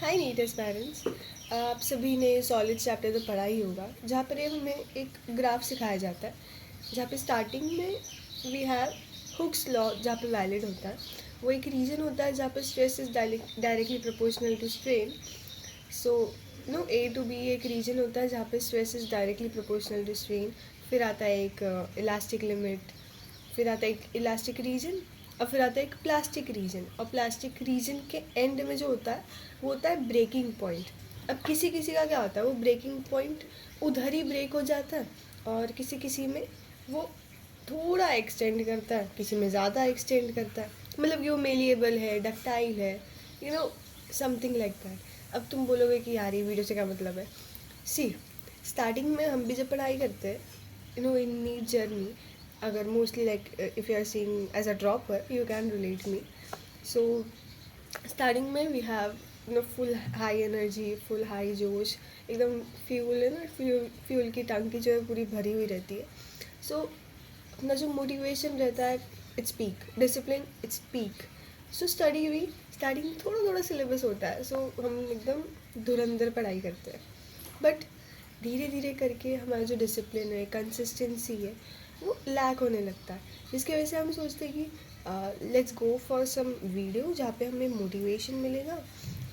हाय NEET aspirants. आप सभी ने सॉलिड चैप्टर तो पढ़ा ही होगा, जहाँ पर हमें एक ग्राफ सिखाया जाता है, जहाँ पे स्टार्टिंग में वी हैव हुक्स लॉ, जहाँ पे वैलिड होता है। वो एक रीजन होता है जहाँ पर stress is directly proportional to strain. So no, A to B एक रीजन होता है जहाँ पे stress is directly proportional to strain. फिर आता है एक इलास्टिक लिमिट, फिर आता है एक इलास्टिक रीजन, और फिर आता है एक प्लास्टिक रीजन। और प्लास्टिक रीजन के एंड में जो होता है वो होता है ब्रेकिंग पॉइंट। अब किसी किसी का क्या होता है, वो ब्रेकिंग पॉइंट उधर ही ब्रेक हो जाता है, और किसी किसी में वो थोड़ा एक्सटेंड करता है, किसी में ज़्यादा एक्सटेंड करता है। मतलब कि वो मेलिएबल है, डक्टाइल है, you know, something like that. अब तुम बोलोगे कि यार ये वीडियो से क्या मतलब है। सी, स्टार्टिंग में हम भी जब पढ़ाई करते हैं, इन नीट जर्नी, अगर mostly like if you are seeing as a dropper, you can relate me. So starting में we have full high energy, full high जोश, एकदम फ्यूल है ना, फ्यूल की टंकी जो है पूरी भरी हुई रहती है। सो अपना जो मोटिवेशन रहता है, its peak, discipline its peak. So study भी स्टार्टिंग में थोड़ा थोड़ा सिलेबस होता है, सो हम एकदम धुरंधर पढ़ाई करते हैं। बट धीरे धीरे करके हमारा जो डिसिप्लिन है, कंसिस्टेंसी है, वो लैक होने लगता है, जिसकी वजह से हम सोचते हैं कि let's go for some video जहाँ पे हमें मोटिवेशन मिलेगा,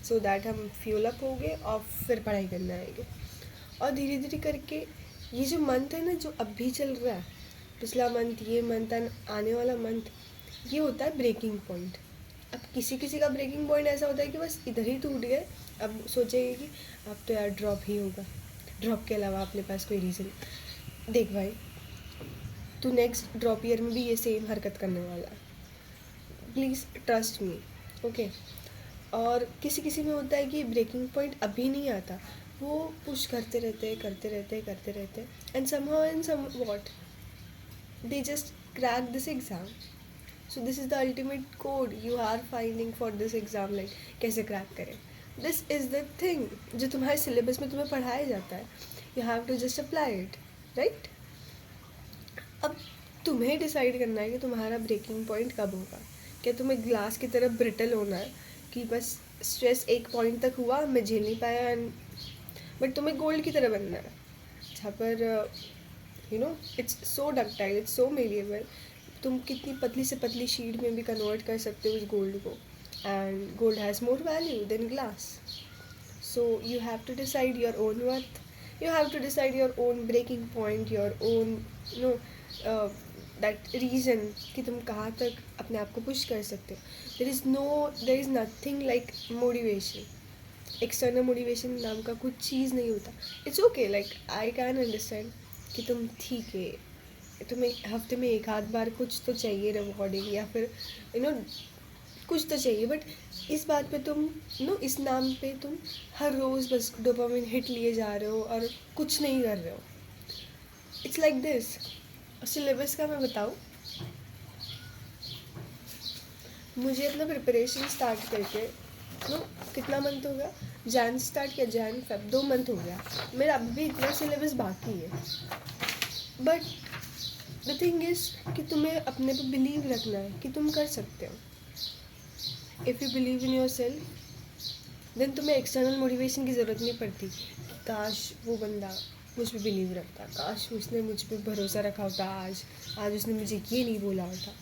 सो दैट हम फ्यूल अप हो गए और फिर पढ़ाई करने आएंगे। और धीरे धीरे करके ये जो मंथ है ना, जो अभी चल रहा है, पिछला मंथ, ये मंथ एंड आने वाला मंथ, ये होता है ब्रेकिंग पॉइंट। अब किसी किसी का ब्रेकिंग पॉइंट ऐसा होता है कि बस इधर ही टूट गए। अब सोचेंगे कि अब तो यार ड्रॉप ही होगा, ड्रॉप के अलावा अपने पास कोई रीज़न। देख भाई, तू नेक्स्ट ड्रॉप ईयर में भी ये सेम हरकत करने वाला है, प्लीज़ ट्रस्ट मी, ओके। और किसी किसी में होता है कि ब्रेकिंग पॉइंट अभी नहीं आता, वो पुश करते रहते करते रहते करते रहते, and somehow and somewhat they just crack this exam. So this is the ultimate code you are finding for this exam, like कैसे क्रैक करें। दिस इज़ द थिंग जो तुम्हारे सिलेबस में तुम्हें पढ़ाया जाता है। You have to just apply it, right. अब तुम्हें डिसाइड करना है कि तुम्हारा ब्रेकिंग पॉइंट कब होगा। क्या तुम्हें ग्लास की तरह ब्रिटल होना है कि बस स्ट्रेस एक पॉइंट तक हुआ, मैं झेल नहीं पाया, एंड बट तुम्हें गोल्ड की तरह बनना है, जहाँ पर it's so ductile, it's so malleable. तुम कितनी पतली से पतली शीट में भी कन्वर्ट कर सकते हो उस गोल्ड को, and gold has more value than glass. So you have to decide your own worth, you have to decide your own breaking point, your own you know that reason कि तुम कहाँ तक अपने आप को पुश कर सकते हो। there is nothing like motivation, external motivation नाम का कुछ चीज़ नहीं होता। It's okay, like I can understand कि तुम ठीक है, तुम्हें हफ्ते में एक आध बार कुछ तो चाहिए रिवॉर्डिंग, या फिर यू नो कुछ तो चाहिए, बट इस बात पे तुम इस नाम पे तुम हर रोज़ बस डोपामिन हिट लिए जा रहे हो और कुछ नहीं कर रहे हो। It's like this. सिलेबस का मैं बताऊँ, मुझे अपना प्रिपरेशन स्टार्ट करके कितना मंथ हो गया, जैन स्टार्ट किया, जैन फेब 2 मंथ हो गया, मेरा अभी भी इतना सिलेबस बाकी है। बट द थिंग इज़ कि तुम्हें अपने पे बिलीव रखना है कि तुम कर सकते हो। If you believe in yourself, then तुम्हें एक्सटर्नल मोटिवेशन की ज़रूरत नहीं पड़ती। काश वो बंदा मुझ पर बिलीव रखता, काश उसने मुझ पर भरोसा रखा होता, आज उसने मुझे ये नहीं बोला होता।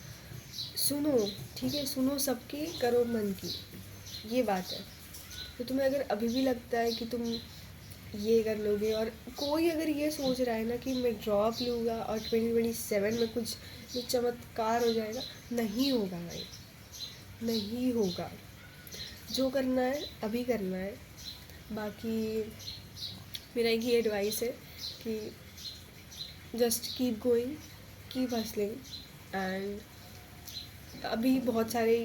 सुनो, ठीक है, सुनो सबकी, करो मन की, ये बात है। तो तुम्हें अगर अभी भी लगता है कि तुम ये कर लोगे, और कोई अगर ये सोच रहा है ना कि मैं ड्रॉप लूँगा और 2027 में कुछ चमत्कार हो जाएगा, नहीं होगा भाई, नहीं होगा। जो करना है अभी करना है। बाकी मेरा एक ही एडवाइस है कि just keep going, keep hustling, and अभी बहुत सारे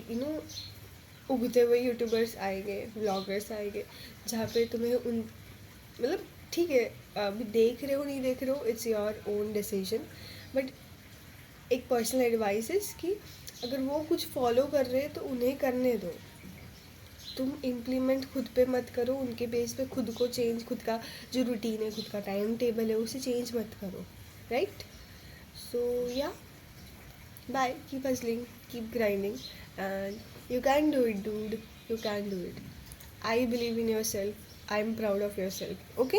उगते हुए यूट्यूबर्स आएंगे, व्लॉगर्स आएंगे, जहाँ पे तुम्हें उन मतलब ठीक है, अभी देख रहे हो नहीं देख रहे हो, it's your own decision, but एक पर्सनल एडवाइस है कि अगर वो कुछ फॉलो कर रहे हैं तो उन्हें करने दो। तुम इम्प्लीमेंट खुद पे मत करो, उनके बेस पे खुद को चेंज, खुद का जो रूटीन है, खुद का टाइम टेबल है, उसे चेंज मत करो, right. So yeah, bye, keep hustling, keep grinding, and you can do it dude, you can do it. I believe in yourself, I am proud of yourself. Okay.